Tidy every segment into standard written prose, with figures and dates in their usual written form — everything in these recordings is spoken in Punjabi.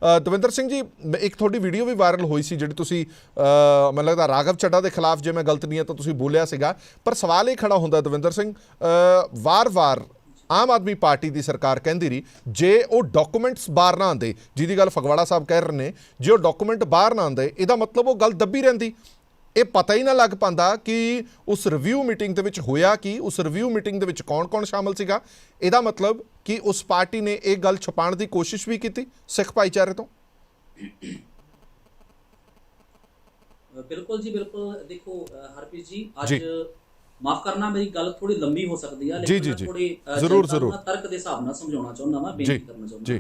ਦਵਿੰਦਰ ਸਿੰਘ ਜੀ, ਇੱਕ ਤੁਹਾਡੀ ਵੀਡੀਓ ਵੀ ਵਾਇਰਲ ਹੋਈ ਸੀ ਜਿਹੜੀ ਤੁਸੀਂ ਮੈਨੂੰ ਲੱਗਦਾ ਰਾਘਵ ਚੱਡਾ ਦੇ ਖਿਲਾਫ, ਜੇ ਮੈਂ ਗਲਤ ਨਹੀਂ ਹਾਂ ਤਾਂ ਤੁਸੀਂ ਬੋਲਿਆ ਸੀਗਾ, ਪਰ ਸਵਾਲ ਇਹ ਖੜਾ ਹੁੰਦਾ ਦਵਿੰਦਰ ਸਿੰਘ, ਵਾਰ-ਵਾਰ ਆਮ ਆਦਮੀ ਪਾਰਟੀ ਦੀ ਸਰਕਾਰ ਕਹਿੰਦੀ ਰਹੀ ਜੇ ਉਹ ਡਾਕੂਮੈਂਟਸ ਬਾਹਰ ਨਾ ਆਉਂਦੇ, ਜਿਹਦੀ ਗੱਲ ਫਗਵਾੜਾ ਸਾਹਿਬ ਕਹਿ ਰਹੇ ਨੇ, ਜੇ ਉਹ ਡਾਕੂਮੈਂਟ ਬਾਹਰ ਨਾ ਆਉਂਦੇ ਇਹਦਾ ਮਤਲਬ ਉਹ ਗੱਲ ਦੱਬੀ ਰਹਿੰਦੀ। ਇਹ ਪਤਾ ਹੀ ਨਾ ਲੱਗ ਪਾਉਂਦਾ ਕਿ ਉਸ ਰਿਵਿਊ ਮੀਟਿੰਗ ਦੇ ਵਿੱਚ ਹੋਇਆ ਕੀ, ਉਸ ਰਿਵਿਊ ਮੀਟਿੰਗ ਦੇ ਵਿੱਚ ਕੌਣ-ਕੌਣ ਸ਼ਾਮਲ ਸੀਗਾ। ਇਹਦਾ ਮਤਲਬ ਕਿ ਉਸ ਪਾਰਟੀ ਨੇ ਇਹ ਗੱਲ ਛੁਪਾਉਣ ਦੀ ਕੋਸ਼ਿਸ਼ ਵੀ ਕੀਤੀ ਸਿੱਖ ਭਾਈਚਾਰੇ ਤੋਂ। ਬਿਲਕੁਲ ਜੀ, ਬਿਲकुल। देखो हरप्रीत जी, ਅੱਜ माफ करना मेरी गल थोड़ी लंबी हो सकती है, लेकिन मैं थोड़ी जरूर तर्क के हिसाब नाल समझाउणा चाहुंदा वां, बेनती करना चाहुंदा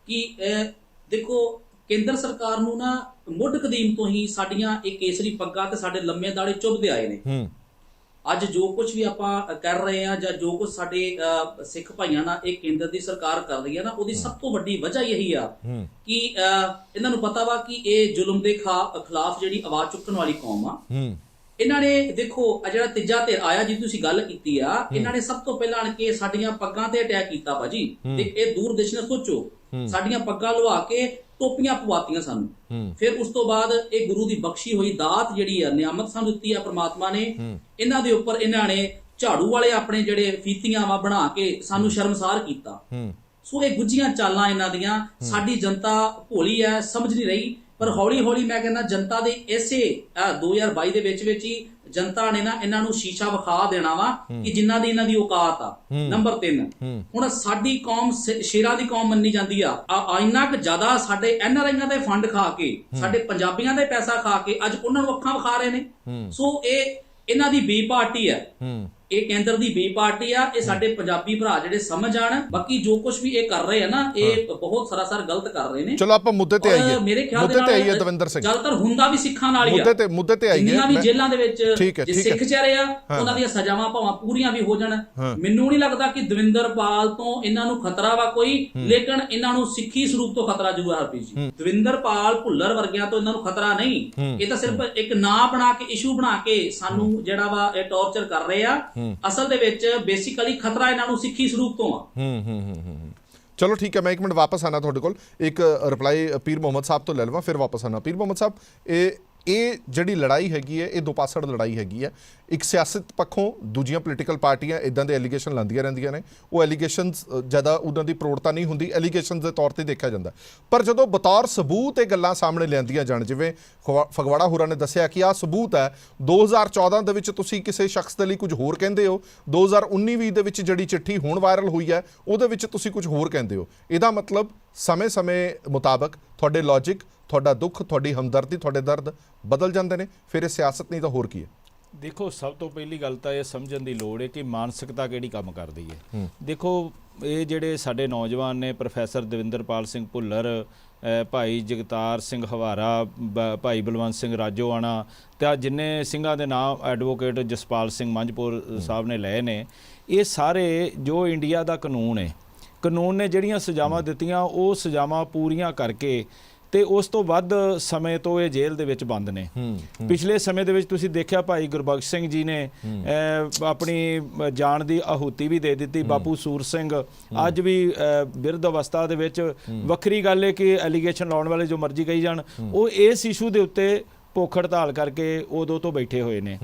कि देखो केंद्र सरकार नूं ना मुੱਢ कदीम तो ही साडियां एक केसरी पग्गां ते साडे लम्मे दाड़े चुभदे आए ने। ਅੱਜ ਜੋ ਕੁਝ ਵੀ ਆਪਾਂ ਕਰ ਰਹੇ ਆ ਜਾਂ ਜੋ ਕੁਝ ਸਾਡੇ ਸਿੱਖ ਭਾਈਆਂ ਨਾਲ ਇਹ ਕੇਂਦਰ ਦੀ ਸਰਕਾਰ ਕਰ ਰਹੀ ਹੈ ਨਾ, ਉਹਦੀ ਸਭ ਤੋਂ ਵੱਡੀ ਵਜ੍ਹਾ ਇਹੀ ਆ ਕਿ ਇਹਨਾਂ ਨੂੰ ਪਤਾ ਵਾ ਕਿ ਇਹ ਜ਼ੁਲਮ ਦੇ ਖਿਲਾਫ ਜਿਹੜੀ ਆਵਾਜ਼ ਚੁੱਕਣ ਵਾਲੀ ਕੌਮ ਆ। ਇਹਨਾਂ ਨੇ ਦੇਖੋ ਜਿਹੜਾ ਤੀਜਾ ਧਿਰ ਆਇਆ ਜਿਹਦੀ ਤੁਸੀਂ ਗੱਲ ਕੀਤੀ ਆ, ਇਹਨਾਂ ਨੇ ਸਭ ਤੋਂ ਪਹਿਲਾਂ ਆਣ ਕੇ ਸਾਡੀਆਂ ਪੱਗਾਂ ਤੇ ਅਟੈਕ ਕੀਤਾ ਭਾਜੀ। ਤੇ ਇਹ ਦੂਰ ਦਿਸ਼ ਨਾਲ ਸੋਚੋ, ਸਾਡੀਆਂ ਪੱਗਾਂ ਲਵਾ ਕੇ ਟੋਪੀਆਂ ਪਵਾਤੀਆਂ ਸਾਨੂੰ। ਫਿਰ ਉਸ ਤੋਂ ਬਾਅਦ ਇਹ ਗੁਰੂ ਦੀ ਬਖਸ਼ੀ ਹੋਈ ਦਾਤ ਜਿਹੜੀ ਆ, ਨਿਆਮਤ ਸਾਨੂੰ ਦਿੱਤੀ ਆ ਪ੍ਰਮਾਤਮਾ ਨੇ, ਇਹਨਾਂ ਦੇ ਉੱਪਰ ਇਹਨਾਂ ਨੇ ਝਾੜੂ ਵਾਲੇ ਆਪਣੇ ਜਿਹੜੇ ਫੀਤੀਆਂ ਵਾ ਬਣਾ ਕੇ ਸਾਨੂੰ ਸ਼ਰਮਸਾਰ ਕੀਤਾ। ਸੋ ਇਹ ਗੁੱਝੀਆਂ ਚਾਲਾਂ ਇਹਨਾਂ ਦੀਆਂ ਸਾਡੀ ਜਨਤਾ ਭੋਲੀ ਹੈ, ਸਮਝ ਨਹੀਂ ਰਹੀ। ਪਰ ਹੌਲੀ ਹੌਲੀ ਮੈਂ ਕਹਿੰਦਾ ਜਨਤਾ ਦੇ ਇਸੇ 2022 ਦੇ ਵਿੱਚ ਹੀ ਜਨਤਾ ਨੇ ਨਾ ਇਹਨਾਂ ਨੂੰ ਸ਼ੀਸ਼ਾ ਵਿਖਾ ਦੇਣਾ ਵਾ ਕਿ ਜਿੰਨਾ ਦੀ ਇਹਨਾਂ ਦੀ ਔਕਾਤ ਆ। ਨੰਬਰ 3, ਹੁਣ ਸਾਡੀ ਕੌਮ ਸ਼ੇਰਾਂ ਦੀ ਕੌਮ ਮੰਨੀ ਜਾਂਦੀ ਆ। ਇੰਨਾ ਕੁ ਜ਼ਿਆਦਾ ਸਾਡੇ NRIਆਂ ਦੇ ਫੰਡ ਖਾ ਕੇ, ਸਾਡੇ ਪੰਜਾਬੀਆਂ ਦੇ ਪੈਸਾ ਖਾ ਕੇ ਅੱਜ ਉਹਨਾਂ ਨੂੰ ਅੱਖਾਂ ਵਿਖਾ ਰਹੇ ਨੇ। ਸੋ ਇਹ ਇਹਨਾਂ ਦੀ ਬੀ ਪਾਰਟੀ ਆ, ਇਹ ਕੇਂਦਰ ਦੀ ਬੀ ਪਾਰਟੀ ਆ। ਇਹ ਸਾਡੇ ਪੰਜਾਬੀ ਭਰਾ ਜਿਹੜੇ ਸਮਝ ਆਣ, ਬਾਕੀ ਜੋ ਕੁਝ ਵੀ ਇਹ ਕਰ ਰਹੇ ਆ ਨਾ, ਇਹ ਬਹੁਤ ਸਰਾਸਰ ਗਲਤ ਕਰ ਰਹੇ ਨੇ। ਚਲੋ ਆਪਾਂ ਮੁੱਦੇ ਤੇ ਆਈਏ, ਮੇਰੇ ਖਿਆਲ ਦੇ ਨਾਲ ਦਵਿੰਦਰ ਸਿੰਘ ਜ਼ਿਆਦਾਤਰ ਹੁੰਦਾ ਵੀ ਸਿੱਖਾਂ ਨਾਲ ਹੀ ਆ। ਮੁੱਦੇ ਤੇ ਆਈਏ, ਜਿੰਨਾ ਵੀ ਜੇਲ੍ਹਾਂ ਦੇ ਵਿੱਚ ਜੇ ਸਿੱਖ ਚਿਹਰੇ ਆ ਉਹਨਾਂ ਦੀਆਂ ਸਜ਼ਾਵਾਂ ਭਾਵੇਂ ਪੂਰੀਆਂ ਵੀ ਹੋ ਜਾਣ, ਮੈਨੂੰ ਨਹੀਂ ਲੱਗਦਾ ਕਿ ਦਵਿੰਦਰਪਾਲ ਤੋਂ ਇਹਨਾਂ ਨੂੰ ਖਤਰਾ ਵਾ ਕੋਈ, ਲੇਕਿਨ ਇਹਨਾਂ ਨੂੰ ਸਿੱਖੀ ਸਰੂਪ ਤੋਂ ਖਤਰਾ ਜ਼ਰੂਰ ਹੈ। ਜੀ ਦਵਿੰਦਰਪਾਲ ਭੁੱਲਰ ਵਰਗਿਆਂ ਤੋਂ ਇਹਨਾਂ ਨੂੰ ਖਤਰਾ ਨਹੀਂ, ਇਹ ਤਾਂ ਸਿਰਫ ਇੱਕ ਨਾਂ ਬਣਾ ਕੇ, ਇਸ਼ੂ ਬਣਾ ਕੇ ਸਾਨੂੰ ਜਿਹੜਾ ਵਾ ਇਹ ਟੌਰਚਰ ਕਰ ਰਹੇ ਆ। ਅਸਲ ਦੇ ਵਿੱਚ ਬੇਸਿਕਲੀ ਖਤਰਾ ਇਹਨਾਂ ਨੂੰ ਸਿੱਖੀ ਸਰੂਪ ਤੋਂ ਆ। ਚਲੋ ਠੀਕ ਹੈ, ਮੈਂ ਇੱਕ ਮਿੰਟ ਵਾਪਸ ਆਣਾ ਤੁਹਾਡੇ ਕੋਲ, ਇੱਕ ਰਿਪਲਾਈ ਪੀਰ ਮੁਹੰਮਦ ਸਾਹਿਬ ਤੋਂ ਲੈ ਲਵਾਂ, ਫਿਰ ਵਾਪਸ ਆਣਾ। ਪੀਰ ਮੁਹੰਮਦ ਸਾਹਿਬ, ਇਹ ਜਿਹੜੀ ਲੜਾਈ ਹੈਗੀ ਹੈ ਇਹ ਦੋ ਪਾਸੜ ਲੜਾਈ ਹੈਗੀ ਹੈ। ਇੱਕ ਸਿਆਸਤ ਪੱਖੋਂ ਦੂਜੀਆਂ ਪੋਲੀਟੀਕਲ ਪਾਰਟੀਆਂ ਇੱਦਾਂ ਦੇ ਐਲੀਗੇਸ਼ਨ ਲਾਉਂਦੀਆਂ ਰਹਿੰਦੀਆਂ ਨੇ, ਉਹ ਐਲੀਗੇਸ਼ਨਸ ਜ਼ਿਆਦਾ ਉਹਨਾਂ ਦੀ ਪ੍ਰੋੜਤਾ ਨਹੀਂ ਹੁੰਦੀ, ਐਲੀਗੇਸ਼ਨ ਦੇ ਤੌਰ ਤੇ ਦੇਖਿਆ ਜਾਂਦਾ। ਪਰ ਜਦੋਂ ਬਤੌਰ ਸਬੂਤ ਇਹ ਗੱਲਾਂ ਸਾਹਮਣੇ ਲਿਆਂਦੀਆਂ ਜਾਣ, ਜਿਵੇਂ ਫਗਵਾੜਾ ਹੋਰਾਂ ਨੇ ਦੱਸਿਆ ਕਿ ਆਹ ਸਬੂਤ ਹੈ, 2014 ਦੇ ਵਿੱਚ ਤੁਸੀਂ ਕਿਸੇ ਸ਼ਖਸ ਦੇ ਲਈ ਕੁਝ ਹੋਰ ਕਹਿੰਦੇ ਹੋ, 2019-20 ਦੇ ਵਿੱਚ ਜਿਹੜੀ ਚਿੱਠੀ ਹੁਣ ਵਾਇਰਲ ਹੋਈ ਹੈ ਉਹਦੇ ਵਿੱਚ ਤੁਸੀਂ ਕੁਝ ਹੋਰ ਕਹਿੰਦੇ ਹੋ। ਇਹਦਾ ਮਤਲਬ ਸਮੇਂ ਮੁਤਾਬਕ ਤੁਹਾਡੇ ਲੌਜਿਕ, ਤੁਹਾਡਾ ਦੁੱਖ, ਤੁਹਾਡੀ ਹਮਦਰਦੀ, ਤੁਹਾਡੇ ਦਰਦ ਬਦਲ ਜਾਂਦੇ ਨੇ। ਫਿਰ ਇਹ ਸਿਆਸਤ ਨਹੀਂ ਤਾਂ ਹੋਰ ਕੀ ਹੈ? ਦੇਖੋ, ਸਭ ਤੋਂ ਪਹਿਲੀ ਗੱਲ ਤਾਂ ਇਹ ਸਮਝਣ ਦੀ ਲੋੜ ਹੈ ਕਿ ਮਾਨਸਿਕਤਾ ਕਿਹੜੀ ਕੰਮ ਕਰਦੀ ਹੈ। ਦੇਖੋ, ਇਹ ਜਿਹੜੇ ਸਾਡੇ ਨੌਜਵਾਨ ਨੇ, ਪ੍ਰੋਫੈਸਰ ਦਵਿੰਦਰਪਾਲ ਸਿੰਘ ਭੁੱਲਰ, ਭਾਈ ਜਗਤਾਰ ਸਿੰਘ ਹਵਾਰਾ, ਭਾਈ ਬਲਵੰਤ ਸਿੰਘ ਰਾਜੋਆਣਾ, ਤੇ ਜਿੰਨੇ ਸਿੰਘਾਂ ਦੇ ਨਾਮ ਐਡਵੋਕੇਟ ਜਸਪਾਲ ਸਿੰਘ ਮੰਝਪੁਰ ਸਾਹਿਬ ਨੇ ਲਏ ਨੇ, ਇਹ ਸਾਰੇ ਜੋ ਇੰਡੀਆ ਦਾ ਕਾਨੂੰਨ ਨੇ ਜਿਹੜੀਆਂ ਸਜ਼ਾਵਾਂ ਦਿੱਤੀਆਂ, ਉਹ ਸਜ਼ਾਵਾਂ ਪੂਰੀਆਂ ਕਰਕੇ ਤੇ ਉਸ ਤੋਂ ਵੱਧ ਸਮੇਂ ਤੋਂ ਇਹ ਜੇਲ੍ਹ ਦੇ ਵਿੱਚ ਬੰਦ ਨੇ। ਪਿਛਲੇ ਸਮੇਂ ਦੇ ਵਿੱਚ ਤੁਸੀਂ ਦੇਖਿਆ ਭਾਈ ਗੁਰਬਖਸ਼ ਸਿੰਘ ਜੀ ਨੇ ਆਪਣੀ ਜਾਨ ਦੀ ਆਹੂਤੀ ਵੀ ਦੇ ਦਿੱਤੀ। ਬਾਪੂ ਸੂਰ ਸਿੰਘ ਅੱਜ ਵੀ ਬਿਰਧ ਅਵਸਥਾ ਦੇ ਵਿੱਚ। ਵੱਖਰੀ ਗੱਲ ਹੈ ਕਿ ਐਲੀਗੇਸ਼ਨ ਲਾਉਣ ਵਾਲੇ ਜੋ ਮਰਜ਼ੀ ਕਹੀ ਜਾਣ, ਉਹ ਇਸ ਇਸ਼ੂ ਦੇ ਉੱਤੇ ਭੁੱਖ ਹੜਤਾਲ ਕਰਕੇ ਉਦੋਂ ਤੋਂ ਬੈਠੇ ਹੋਏ ਨੇ।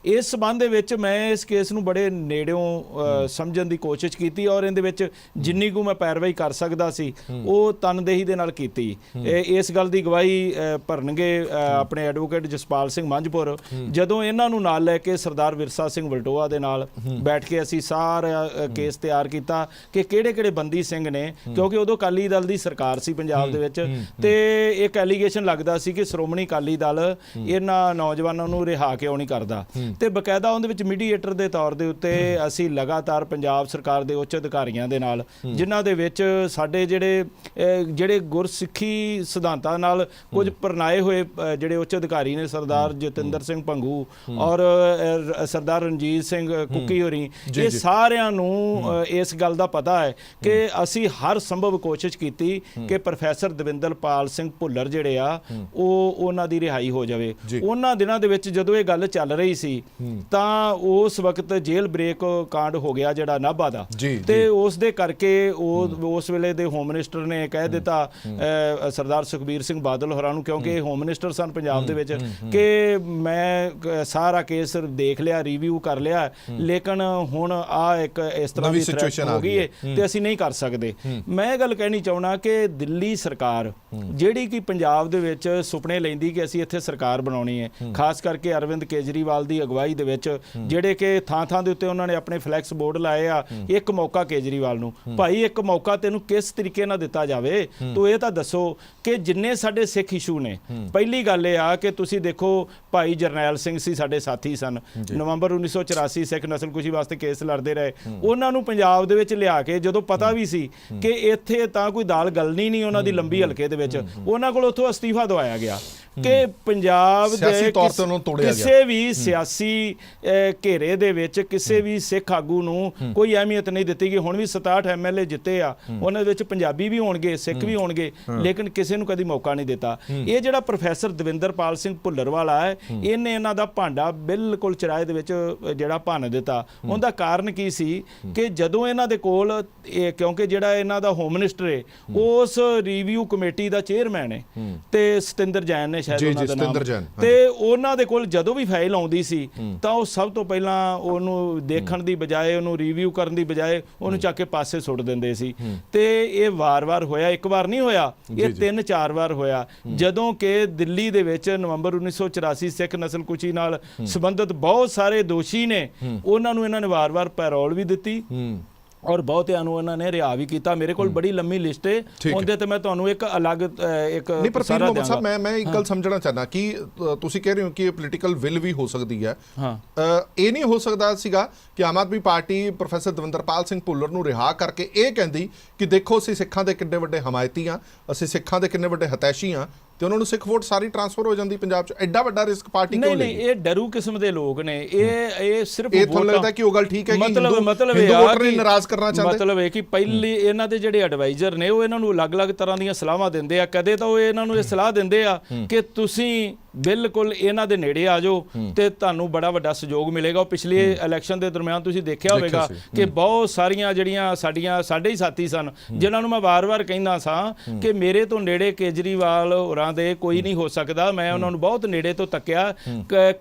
ਇਸ ਸੰਬੰਧ ਦੇ ਵਿੱਚ ਮੈਂ ਇਸ ਕੇਸ ਨੂੰ ਬੜੇ ਨੇੜਿਓਂ ਸਮਝਣ ਦੀ ਕੋਸ਼ਿਸ਼ ਕੀਤੀ ਔਰ ਇਹਦੇ ਵਿੱਚ ਜਿੰਨੀ ਕੁ ਮੈਂ ਪੈਰਵਾਈ ਕਰ ਸਕਦਾ ਸੀ ਉਹ ਤਨਦੇਹੀ ਦੇ ਨਾਲ ਕੀਤੀ। ਇਸ ਗੱਲ ਦੀ ਗਵਾਹੀ ਭਰਨਗੇ ਆਪਣੇ ਐਡਵੋਕੇਟ ਜਸਪਾਲ ਸਿੰਘ ਮੰਝਪੁਰ। ਜਦੋਂ ਇਹਨਾਂ ਨੂੰ ਨਾਲ ਲੈ ਕੇ ਸਰਦਾਰ ਵਿਰਸਾ ਸਿੰਘ ਵਲਟੋਆ ਦੇ ਨਾਲ ਬੈਠ ਕੇ ਅਸੀਂ ਸਾਰਾ ਕੇਸ ਤਿਆਰ ਕੀਤਾ ਕਿ ਕਿਹੜੇ ਬੰਦੀ ਸਿੰਘ ਨੇ, ਕਿਉਂਕਿ ਉਦੋਂ ਅਕਾਲੀ ਦਲ ਦੀ ਸਰਕਾਰ ਸੀ ਪੰਜਾਬ ਦੇ ਵਿੱਚ, ਤੇ ਇੱਕ ਐਲੀਗੇਸ਼ਨ ਲੱਗਦਾ ਸੀ ਕਿ ਸ਼੍ਰੋਮਣੀ ਅਕਾਲੀ ਦਲ ਇਹਨਾਂ ਨੌਜਵਾਨਾਂ ਨੂੰ ਰਿਹਾ ਕਿਉਂ ਨਹੀਂ ਕਰਦਾ। ਤੇ ਬਕਾਇਦਾ ਉਹਦੇ ਵਿੱਚ ਮੀਡੀਏਟਰ ਦੇ ਤੌਰ ਦੇ ਉੱਤੇ ਅਸੀਂ ਲਗਾਤਾਰ ਪੰਜਾਬ ਸਰਕਾਰ ਦੇ ਉੱਚ ਅਧਿਕਾਰੀਆਂ ਦੇ ਨਾਲ, ਜਿਨ੍ਹਾਂ ਦੇ ਵਿੱਚ ਸਾਡੇ ਜਿਹੜੇ ਗੁਰਸਿੱਖੀ ਸਿਧਾਂਤਾਂ ਨਾਲ ਕੁਝ ਪਰਨਾਏ ਹੋਏ ਜਿਹੜੇ ਉੱਚ ਅਧਿਕਾਰੀ ਨੇ, ਸਰਦਾਰ ਜਤਿੰਦਰ ਸਿੰਘ ਭੰਗੂ ਔਰ ਸਰਦਾਰ ਰਣਜੀਤ ਸਿੰਘ ਕੁੱਕੀ ਹੋਰੀ, ਇਹ ਸਾਰਿਆਂ ਨੂੰ ਇਸ ਗੱਲ ਦਾ ਪਤਾ ਹੈ ਕਿ ਅਸੀਂ ਹਰ ਸੰਭਵ ਕੋਸ਼ਿਸ਼ ਕੀਤੀ ਕਿ ਪ੍ਰੋਫੈਸਰ ਦਵਿੰਦਰਪਾਲ ਸਿੰਘ ਭੁੱਲਰ ਜਿਹੜੇ ਆ ਉਹ ਉਹਨਾਂ ਦੀ ਰਿਹਾਈ ਹੋ ਜਾਵੇ। ਉਹਨਾਂ ਦਿਨਾਂ ਦੇ ਵਿੱਚ ਜਦੋਂ ਇਹ ਗੱਲ ਚੱਲ ਰਹੀ ਸੀ ਸੀ ਤਾਂ ਉਸ ਵਕਤ ਜੇਲ੍ਹ ਬ੍ਰੇਕ ਕਾਂਡ ਹੋ ਗਿਆ ਜਿਹੜਾ ਨਾਭਾ ਦਾ, ਤੇ ਉਸ ਦੇ ਕਰਕੇ ਉਸ ਵੇਲੇ ਦੇ ਹੋਮ ਮਿਨਿਸਟਰ ਨੇ ਕਹਿ ਦਿੱਤਾ ਸਰਦਾਰ ਸੁਖਬੀਰ ਸਿੰਘ ਬਾਦਲ ਹੋਰਾਂ ਨੂੰ, ਕਿਉਂਕਿ ਇਹ ਹੋਮ ਮਿਨਿਸਟਰ ਸਨ ਪੰਜਾਬ ਦੇ ਵਿੱਚ, ਕਿ ਮੈਂ ਸਾਰਾ ਕੇਸ ਦੇਖ ਲਿਆ, ਰਿਵਿਊ ਕਰ ਲਿਆ, ਲੇਕਿਨ ਹੁਣ ਆ ਇੱਕ ਇਸ ਤਰ੍ਹਾਂ ਦੀ ਸਿਚੁਏਸ਼ਨ ਹੋ ਗਈ ਹੈ ਤੇ ਅਸੀਂ ਨਹੀਂ ਕਰ ਸਕਦੇ। ਮੈਂ ਇਹ ਗੱਲ ਕਹਿਣੀ ਚਾਹੁੰਦਾ ਕਿ ਦਿੱਲੀ ਸਰਕਾਰ ਜਿਹੜੀ ਕਿ ਪੰਜਾਬ ਦੇ ਵਿੱਚ ਸੁਪਨੇ ਲੈਂਦੀ ਕਿ ਅਸੀਂ ਇੱਥੇ ਸਰਕਾਰ ਬਣਾਉਣੀ ਹੈ, ਖਾਸ ਕਰਕੇ ਅਰਵਿੰਦ ਕੇਜਰੀਵਾਲ ਦੀ ਅਗਵਾਈ ਦੇ ਵਿੱਚ, ਜਿਹੜੇ ਕਿ ਥਾਂ ਥਾਂ ਦੇ ਉੱਤੇ ਉਹਨਾਂ ਨੇ ਆਪਣੇ ਫਲੈਕਸ ਬੋਰਡ ਲਾਏ ਆ, ਇੱਕ ਮੌਕਾ ਕੇਜਰੀਵਾਲ ਨੂੰ, ਭਾਈ ਇੱਕ ਮੌਕਾ ਤੈਨੂੰ ਕਿਸ ਤਰੀਕੇ ਨਾਲ ਦਿੱਤਾ ਜਾਵੇ, ਤੂੰ ਇਹ ਤਾਂ ਦੱਸੋ ਕਿ ਜਿੰਨੇ ਸਾਡੇ ਸਿੱਖ ਇਸ਼ੂ ਨੇ, ਪਹਿਲੀ ਗੱਲ ਇਹ ਆ ਕਿ ਤੁਸੀਂ ਦੇਖੋ ਭਾਈ ਜਰਨੈਲ ਸਿੰਘ ਸੀ, ਸਾਡੇ ਸਾਥੀ ਸਨ, ਨਵੰਬਰ 1984 ਸਿੱਖ ਨਸਲਕੁਸ਼ੀ ਵਾਸਤੇ ਕੇਸ ਲੜਦੇ ਰਹੇ, ਉਹਨਾਂ ਨੂੰ ਪੰਜਾਬ ਦੇ ਵਿੱਚ ਲਿਆ ਕੇ ਜਦੋਂ ਪਤਾ ਵੀ ਸੀ ਕਿ ਇੱਥੇ ਤਾਂ ਕੋਈ ਦਾਲ ਗਲਣੀ ਨਹੀਂ ਉਹਨਾਂ ਦੀ ਲੰਬੀ ਹਲਕੇ ਦੇ ਵਿੱਚ, ਉਹਨਾਂ ਕੋਲ ਉੱਥੋਂ ਅਸਤੀਫਾ ਦਵਾਇਆ ਗਿਆ ਕਿ ਪੰਜਾਬ ਦੇ ਕਿਸੇ ਵੀ ਸਿਆਸੀ ਘੇਰੇ ਦੇ ਵਿੱਚ ਕਿਸੇ ਵੀ ਸਿੱਖ ਆਗੂ ਨੂੰ ਕੋਈ ਅਹਿਮੀਅਤ ਨਹੀਂ ਦਿੱਤੀ ਗਈ। ਹੁਣ ਵੀ 67 MLA ਜਿੱਤੇ ਆ, ਉਹਨਾਂ ਦੇ ਵਿੱਚ ਪੰਜਾਬੀ ਵੀ ਹੋਣਗੇ, ਸਿੱਖ ਵੀ ਹੋਣਗੇ, ਲੇਕਿਨ ਕਿਸੇ ਨੂੰ ਕਦੀ ਮੌਕਾ ਨਹੀਂ ਦਿੱਤਾ। ਇਹ ਜਿਹੜਾ ਪ੍ਰੋਫੈਸਰ ਦਵਿੰਦਰਪਾਲ ਸਿੰਘ ਭੁੱਲਰ ਵਾਲਾ ਹੈ, ਇਹਨੇ ਇਹਨਾਂ ਦਾ ਭਾਂਡਾ ਬਿਲਕੁਲ ਚਰਾਏ ਦੇ ਵਿੱਚ ਜਿਹੜਾ ਭੰਨ ਦਿੱਤਾ। ਉਹਦਾ ਕਾਰਨ ਕੀ ਸੀ ਕਿ ਜਦੋਂ ਇਹਨਾਂ ਦੇ ਕੋਲ, ਕਿਉਂਕਿ ਜਿਹੜਾ ਇਹਨਾਂ ਦਾ ਹੋਮ ਮਿਨਿਸਟਰ ਹੈ ਉਸ ਰਿਵਿਊ ਕਮੇਟੀ ਦਾ ਚੇਅਰਮੈਨ ਹੈ ਤੇ ਸਤਿੰਦਰ ਜੈਨ ਨੇ ਸ਼ਾਇਦ ਉਹਨਾਂ ਦਾ ਨਾਮ, ਤੇ ਉਹਨਾਂ ਦੇ ਕੋਲ ਜਦੋਂ ਵੀ ਫਾਈਲ ਆਉਂਦੀ ਸੀ ਤਾਂ ਉਹ ਸਭ ਤੋਂ ਪਹਿਲਾਂ ਉਹਨੂੰ ਦੇਖਣ ਦੀ ਬਜਾਏ, ਉਹਨੂੰ ਰਿਵਿਊ ਕਰਨ ਦੀ ਬਜਾਏ ਉਹਨੂੰ ਚੱਕ ਕੇ ਪਾਸੇ ਸੁੱਟ ਦਿੰਦੇ ਸੀ। ਤੇ ਇਹ ਵਾਰ-ਵਾਰ ਹੋਇਆ, ਇੱਕ ਵਾਰ ਨਹੀਂ ਹੋਇਆ, ਇਹ 3-4 ਵਾਰ ਹੋਇਆ, ਜਦੋਂ ਕਿ ਦਿੱਲੀ ਦੇ ਵਿੱਚ ਨਵੰਬਰ 1984 ਸਿੱਖ ਨਸਲਕੁਸ਼ੀ ਨਾਲ ਸੰਬੰਧਿਤ ਬਹੁਤ ਸਾਰੇ ਦੋਸ਼ੀ ਨੇ, ਉਹਨਾਂ ਨੂੰ ਇਹਨਾਂ ਨੇ ਵਾਰ-ਵਾਰ ਪੈਰੋਲ ਵੀ ਦਿੱਤੀ ਔਰ ਬਹੁਤਿਆਂ ਨੂੰ ਇਹਨਾਂ ਨੇ ਰਿਹਾ ਵੀ ਕੀਤਾ। ਮੇਰੇ ਕੋਲ ਬੜੀ ਲੰਮੀ ਲਿਸਟ ਹੈ, ਉਹਦੇ ਤੇ ਮੈਂ ਤੁਹਾਨੂੰ ਇੱਕ ਅਲੱਗ ਇੱਕ ਨਹੀਂ, ਪਰ ਪੀਰ ਮੁਹੰਮਦ ਸਾਹਿਬ ਮੈਂ ਇੱਕ ਗੱਲ ਸਮਝਣਾ ਚਾਹਨਾ ਕਿ ਤੁਸੀਂ ਕਹਿ ਰਹੇ ਹੋ ਕਿ ਪੋਲੀਟੀਕਲ ਵਿਲ ਵੀ ਹੋ ਸਕਦੀ ਹੈ, ਇਹ ਨਹੀਂ ਹੋ ਸਕਦਾ ਸੀਗਾ ਕਿ ਆਮ ਆਦਮੀ ਪਾਰਟੀ ਪ੍ਰੋਫੈਸਰ ਦਵਿੰਦਰਪਾਲ ਸਿੰਘ ਭੁੱਲਰ ਨੂੰ ਰਿਹਾ ਕਰਕੇ ਇਹ ਕਹਿੰਦੀ ਕਿ ਦੇਖੋ ਅਸੀਂ ਸਿੱਖਾਂ ਦੇ ਕਿੰਨੇ ਵੱਡੇ ਹਮਾਇਤੀ ਆ, ਅਸੀਂ ਸਿੱਖਾਂ ਦੇ ਕਿੰਨੇ ਵੱਡੇ ਹਤੈਸ਼ੀ ਆ, ਤੇ ਉਹਨਾਂ ਨੂੰ ਸਿੱਖ ਵੋਟ ਸਾਰੀ ਟ੍ਰਾਂਸਫਰ ਹੋ ਜਾਂਦੀ ਪੰਜਾਬ 'ਚ? ਐਡਾ ਵੱਡਾ ਰਿਸਕ ਪਾਰਟੀ ਕਿਉਂ ਲਈ? ਇਹ ਡਰੂ ਕਿਸਮ ਦੇ ਲੋਕ ਨੇ, ਇਹ ਸਿਰਫ ਇਹ ਤੁਹਾਨੂੰ ਲੱਗਦਾ ਕਿ ਉਹ ਗੱਲ ਠੀਕ ਹੈ ਕਿ ਹਿੰਦੂ ਵੋਟਰ ਨੂੰ ਨਾਰਾਜ਼ ਕਰਨਾ ਚਾਹੁੰਦੇ? ਮਤਲਬ ਇਹ ਕਿ ਪਹਿਲੀ ਇਹਨਾਂ ਦੇ ਜਿਹੜੇ ਐਡਵਾਈਜ਼ਰ ਨੇ ਉਹ ਇਹਨਾਂ ਨੂੰ ਅਲੱਗ-ਅਲੱਗ ਤਰ੍ਹਾਂ ਦੀਆਂ ਸਲਾਹਾਂ ਦਿੰਦੇ ਆ। ਕਦੇ ਤਾਂ ਉਹ ਇਹਨਾਂ ਨੂੰ ਇਹ ਸਲਾਹ ਦਿੰਦੇ ਆ ਕਿ ਤੁਸੀਂ ਬਿਲਕੁਲ ਇਹਨਾਂ ਦੇ ਨੇੜੇ ਆ ਜਾਓ ਤੇ ਤੁਹਾਨੂੰ ਬੜਾ ਵੱਡਾ ਸਹਿਯੋਗ ਮਿਲੇਗਾ। ਉਹ ਪਿਛਲੇ ਇਲੈਕਸ਼ਨ ਦੇ ਦਰਮਿਆਨ ਤੁਸੀਂ ਦੇਖਿਆ ਹੋਵੇਗਾ ਕਿ ਬਹੁਤ ਸਾਰੀਆਂ ਜਿਹੜੀਆਂ ਸਾਡੇ ਹੀ ਸਾਥੀ ਸਨ, ਜਿਨ੍ਹਾਂ ਨੂੰ ਮੈਂ ਵਾਰ-ਵਾਰ ਕਹਿੰਦਾ ਸਾਂ ਕਿ ਮੇਰੇ ਤੋਂ ਨੇੜੇ ਕੇਜਰੀਵਾਲ ਹੋਰਾਂ ਦੇ ਕੋਈ ਨਹੀਂ ਹੋ ਸਕਦਾ। ਮੈਂ ਉਹਨਾਂ ਨੂੰ ਬਹੁਤ ਨੇੜੇ ਤੋਂ ਤੱਕਿਆ,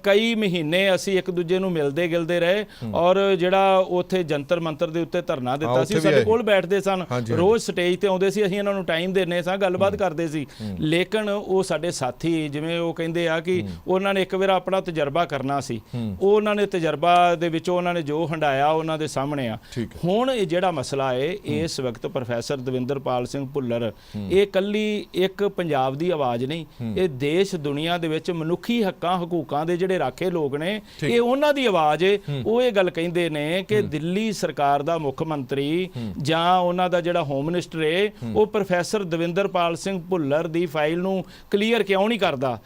ਕਈ ਮਹੀਨੇ ਅਸੀਂ ਇੱਕ ਦੂਜੇ ਨੂੰ ਮਿਲਦੇ ਗਿਲਦੇ ਰਹੇ, ਔਰ ਜਿਹੜਾ ਉੱਥੇ ਜੰਤਰ ਮੰਤਰ ਦੇ ਉੱਤੇ ਧਰਨਾ ਦਿੱਤਾ ਸੀ, ਸਾਡੇ ਕੋਲ ਬੈਠਦੇ ਸਨ, ਰੋਜ਼ ਸਟੇਜ ਤੇ ਆਉਂਦੇ ਸੀ, ਅਸੀਂ ਇਹਨਾਂ ਨੂੰ ਟਾਈਮ ਦਿੰਦੇ ਸਾਂ, ਗੱਲਬਾਤ ਕਰਦੇ ਸੀ। ਲੇਕਿਨ ਉਹ ਸਾਡੇ ਸਾਥੀ, ਜਿਵੇਂ ਉਹ ਕਹਿੰਦੇ ਆ ਕਿ ਉਹਨਾਂ ਨੇ ਇੱਕ ਵਾਰ ਆਪਣਾ ਤਜਰਬਾ ਕਰਨਾ ਸੀ, ਉਹਨਾਂ ਨੇ ਤਜਰਬਾ ਦੇ ਵਿੱਚੋਂ ਉਹਨਾਂ ਨੇ ਜੋ ਹੰਡਾਇਆ ਉਹਨਾਂ ਦੇ ਸਾਹਮਣੇ ਆ। ਹੁਣ ਇਹ ਜਿਹੜਾ ਮਸਲਾ ਹੈ ਇਸ ਵਕਤ ਪ੍ਰੋਫੈਸਰ ਦਵਿੰਦਰਪਾਲ ਸਿੰਘ ਭੁੱਲਰ, ਇਹ ਕੱਲੀ ਇੱਕ ਪੰਜਾਬ ਦੀ ਆਵਾਜ਼ ਨਹੀਂ, ਇਹ ਦੇਸ਼ ਦੁਨੀਆ ਦੇ ਵਿੱਚ ਮਨੁੱਖੀ ਹਕੂਕਾਂ ਦੇ ਜਿਹੜੇ ਰਾਖੇ ਲੋਕ ਨੇ, ਇਹ ਉਹਨਾਂ ਦੀ ਆਵਾਜ਼ ਹੈ। ਉਹ ਇਹ ਗੱਲ ਕਹਿੰਦੇ ਨੇ ਕਿ ਦਿੱਲੀ ਸਰਕਾਰ ਦਾ ਮੁੱਖ ਮੰਤਰੀ ਜਾਂ ਉਹਨਾਂ ਦਾ ਜਿਹੜਾ ਹੋਮ ਮਿਨਿਸਟਰ ਹੈ ਉਹ ਪ੍ਰੋਫੈਸਰ ਦਵਿੰਦਰਪਾਲ ਸਿੰਘ ਭੁੱਲਰ ਦੀ ਫਾਈਲ ਨੂੰ ਕਲੀਅਰ ਕਿਉਂ ਨਹੀਂ ਕਰਦਾ।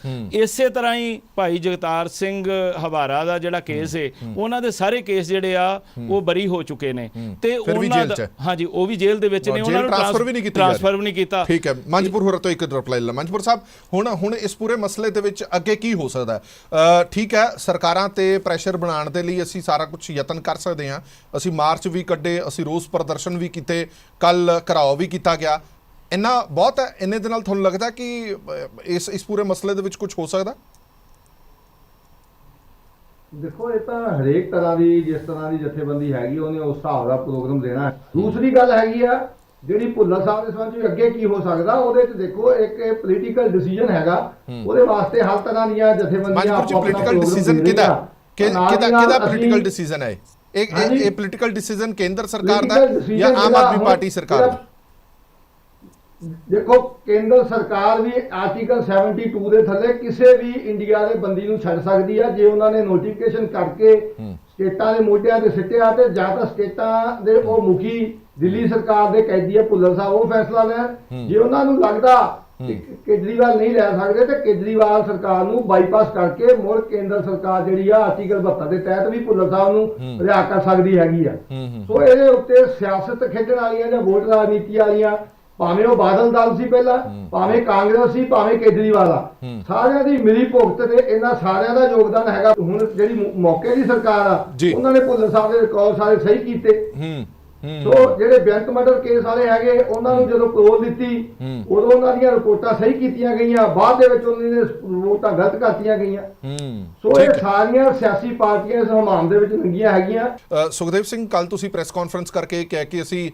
ਇਸੇ ਤਰ੍ਹਾਂ ਹੀ ਭਾਈ ਜਗਤਾਰ ਸਿੰਘ ਹਵਾਰਾ ਦਾ ਜਿਹੜਾ ਕੇਸ ਹੈ, ਉਹਨਾਂ ਦੇ ਸਾਰੇ ਕੇਸ ਜਿਹੜੇ ਆ ਉਹ ਬਰੀ ਹੋ ਚੁੱਕੇ ਨੇ ਤੇ ਉਹਨਾਂ ਦਾ, ਹਾਂਜੀ, ਉਹ ਵੀ ਜੇਲ੍ਹ ਦੇ ਵਿੱਚ ਨੇ, ਉਹਨਾਂ ਨੂੰ ਟ੍ਰਾਂਸਫਰ ਵੀ ਨਹੀਂ ਕੀਤਾ। ਠੀਕ ਹੈ, ਮੰਜਪੁਰ ਹੋਰਾਂ ਤੋਂ ਇੱਕ ਰਿਪਲਾਈ ਲੈ। ਮੰਜਪੁਰ ਸਾਹਿਬ, ਹੁਣ ਇਸ ਪੂਰੇ ਮਸਲੇ ਦੇ ਵਿੱਚ ਅੱਗੇ ਕੀ ਹੋ ਸਕਦਾ ਹੈ? ਠੀਕ ਹੈ, ਸਰਕਾਰਾਂ ਤੇ ਪ੍ਰੈਸ਼ਰ ਬਣਾਉਣ ਦੇ ਲਈ ਅਸੀਂ ਸਾਰਾ ਕੁਝ ਯਤਨ ਕਰ ਸਕਦੇ ਹਾਂ, ਅਸੀਂ ਮਾਰਚ ਵੀ ਕੱਢੇ, ਅਸੀਂ ਰੋਸ ਪ੍ਰਦਰਸ਼ਨ ਵੀ ਕੀਤੇ, ਕੱਲ ਘਰਾਓ ਵੀ ਕੀਤਾ ਗਿਆ, ਇੰਨਾ ਬਹੁਤ ਹੈ। ਇੰਨੇ ਦੇ ਨਾਲ ਤੁਹਾਨੂੰ ਲੱਗਦਾ ਕਿ ਇਸ ਪੂਰੇ ਮਸਲੇ ਦੇ ਵਿੱਚ ਕੁਝ ਹੋ ਸਕਦਾ? ਦੇਖੋ, ਇਹ ਤਾਂ ਹਰੇਕ ਤਰ੍ਹਾਂ ਦੀ, ਜਿਸ ਤਰ੍ਹਾਂ ਦੀ ਜਥੇਬੰਦੀ ਹੈਗੀ ਉਹਨੇ ਉਸ ਹਿਸਾਬ ਦਾ ਪ੍ਰੋਗਰਾਮ ਦੇਣਾ ਹੈ। ਦੂਸਰੀ ਗੱਲ ਹੈਗੀ ਆ ਜਿਹੜੀ ਭੁੱਲਰ ਸਾਹਿਬ ਦੇ ਸੰਬੰਧ ਵਿੱਚ ਅੱਗੇ ਕੀ ਹੋ ਸਕਦਾ, ਉਹਦੇ 'ਚ ਦੇਖੋ ਇੱਕ ਪੋਲੀਟੀਕਲ ਡਿਸੀਜਨ ਹੈਗਾ, ਉਹਦੇ ਵਾਸਤੇ ਹਰ ਤਰ੍ਹਾਂ ਦੀਆਂ ਜਥੇਬੰਦੀਆਂ ਪੋਲੀਟੀਕਲ ਡਿਸੀਜਨ ਕਿਹਦਾ ਪੋਲੀਟੀਕਲ ਡਿਸੀਜਨ ਹੈ? ਇਹ ਪੋਲੀਟੀਕਲ ਡਿਸੀਜਨ ਕੇਂਦਰ ਸਰਕਾਰ ਦਾ ਜਾਂ ਆਮ ਆਦਮੀ ਪਾਰਟੀ ਸਰਕਾਰ ਦਾ? ਦੇਖੋ, ਕੇਂਦਰ ਸਰਕਾਰ ਵੀ ਆਰਟੀਕਲ 72 ਦੇ ਥੱਲੇ ਕਿਸੇ ਵੀ ਇੰਡੀਆ ਦੇ ਬੰਦੀ ਨੂੰ ਛੱਡ ਸਕਦੀ ਆ ਜੇ ਉਹਨਾਂ ਨੇ ਨੋਟੀਫਿਕੇਸ਼ਨ ਕਰਕੇ ਸਟੇਟਾਂ ਦੇ ਮੋਢਿਆਂ ਤੇ ਸਿੱਟਿਆ, ਤੇ ਜਾਂ ਤਾਂ ਸਟੇਟਾਂ ਦੇ ਉਹ ਮੁਖੀ ਦਿੱਲੀ ਸਰਕਾਰ ਦੇ ਕੈਦੀ ਆ ਭੁੱਲਰ ਸਾਹਿਬ, ਉਹ ਫੈਸਲਾ ਲੈਣ। ਜੇ ਉਹਨਾਂ ਨੂੰ ਲੱਗਦਾ ਕਿ ਕੇਜਰੀਵਾਲ ਨਹੀਂ ਲੈ ਸਕਦੇ ਤੇ ਕੇਜਰੀਵਾਲ ਸਰਕਾਰ ਨੂੰ ਬਾਈਪਾਸ ਕਰਕੇ ਮੁੜ ਕੇਂਦਰ ਸਰਕਾਰ ਜਿਹੜੀ ਆ ਆਰਟੀਕਲ 72 ਦੇ ਤਹਿਤ ਵੀ ਭੁੱਲਰ ਸਾਹਿਬ ਨੂੰ ਰਿਹਾ ਕਰ ਸਕਦੀ ਹੈਗੀ ਆ। ਸੋ ਇਹਦੇ ਉੱਤੇ ਸਿਆਸਤ ਖੇਡਣ ਵਾਲੀਆਂ ਜਾਂ ਵੋਟ ਰਾਜਨੀਤੀ ਵਾਲੀਆਂ ਭਾਵੇਂ ਉਹ ਬਾਦਲ ਦਲ ਸੀ ਪਹਿਲਾਂ, ਭਾਵੇਂ ਕਾਂਗਰਸ ਸੀ, ਭਾਵੇਂ ਕੇਜਰੀਵਾਲ ਆ, ਸਾਰਿਆਂ ਦੀ ਮਿਲੀ ਭੁਗਤ ਤੇ ਇਹਨਾਂ ਸਾਰਿਆਂ ਦਾ ਯੋਗਦਾਨ ਹੈਗਾ। ਹੁਣ ਜਿਹੜੀ ਮੌਕੇ ਦੀ ਸਰਕਾਰ ਆ, ਉਹਨਾਂ ਨੇ ਭੁੱਲਰ ਸਾਹਿਬ ਦੇ ਰਿਕਾਰਡ ਸਾਰੇ ਸਹੀ ਕੀਤੇ। ਸੋ ਜਿਹੜੇ ਬੈਂਕ ਮਰਡਰ ਕੇਸ ਵਾਲੇ ਹੈਗੇ, ਉਹਨਾਂ ਨੂੰ ਜਦੋਂ ਕੋਲ ਦਿੱਤੀ ਉਦੋਂ ਉਹਨਾਂ ਦੀਆਂ ਰਿਪੋਰਟਾਂ ਸਹੀ ਕੀਤੀਆਂ ਗਈਆਂ, ਬਾਅਦ ਦੇ ਵਿੱਚ ਉਹਨਾਂ ਦੀਆਂ ਰਿਪੋਰਟਾਂ ਗਲਤ ਕਰਤੀਆਂ ਗਈਆਂ। ਸੋ ਇਹ ਸਾਰੀਆਂ ਸਿਆਸੀ ਪਾਰਟੀਆਂ ਇਸ ਹਮਾਮ ਦੇ ਵਿੱਚ ਲੰਗੀਆਂ ਹੈਗੀਆਂ। ਸੁਖਦੇਵ ਸਿੰਘ, ਕੱਲ ਤੁਸੀਂ ਪ੍ਰੈਸ ਕਾਨਫਰੰਸ ਕਰਕੇ ਕਿਹਾ ਕਿ ਅਸੀਂ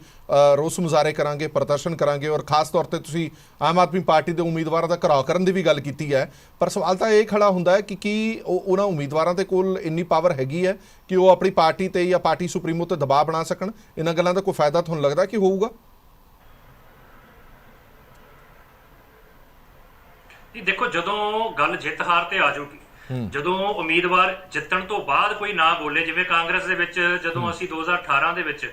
ਰੋਸ ਮੁਜ਼ਾਹਰੇ ਕਰਾਂਗੇ, ਪ੍ਰਦਰਸ਼ਨ ਕਰਾਂਗੇ, ਔਰ ਖਾਸ ਤੌਰ ਤੇ ਤੁਸੀਂ ਆਮ ਆਦਮੀ ਪਾਰਟੀ ਦੇ ਉਮੀਦਵਾਰਾਂ ਦਾ ਘਿਰਾਓ ਕਰਨ ਦੀ ਵੀ ਗੱਲ ਕੀਤੀ ਹੈ। ਪਰ ਸਵਾਲ ਤਾਂ ਇਹ ਖੜਾ ਹੁੰਦਾ ਹੈ ਕਿ ਕੀ ਉਹਨਾਂ ਉਮੀਦਵਾਰਾਂ ਦੇ ਕੋਲ ਇੰਨੀ ਪਾਵਰ ਹੈਗੀ ਹੈ ਕਿ ਉਹ ਆਪਣੀ ਪਾਰਟੀ ਤੇ ਜਾਂ ਪਾਰਟੀ ਸੁਪਰੀਮੋ ਤੇ ਦਬਾਅ ਬਣਾ ਸਕਣ? ਇਹਨਾਂ ਗੱਲਾਂ ਦਾ ਕੋਈ ਫਾਇਦਾ ਤੁਹਾਨੂੰ ਲੱਗਦਾ ਕਿ ਹੋਊਗਾ? ਦੇਖੋ, ਜਦੋਂ ਗੱਲ ਜਿੱਤ ਹਾਰ ਤੇ ਆ ਜਾਊਗੀ, ਜਦੋਂ ਉਮੀਦਵਾਰ ਜਿੱਤਣ ਤੋਂ ਬਾਅਦ ਕੋਈ ਨਾ ਬੋਲੇ, ਜਿਵੇਂ ਕਾਂਗਰਸ ਦੇ ਵਿੱਚ ਜਦੋਂ ਅਸੀਂ 2018 ਦੇ ਵਿੱਚ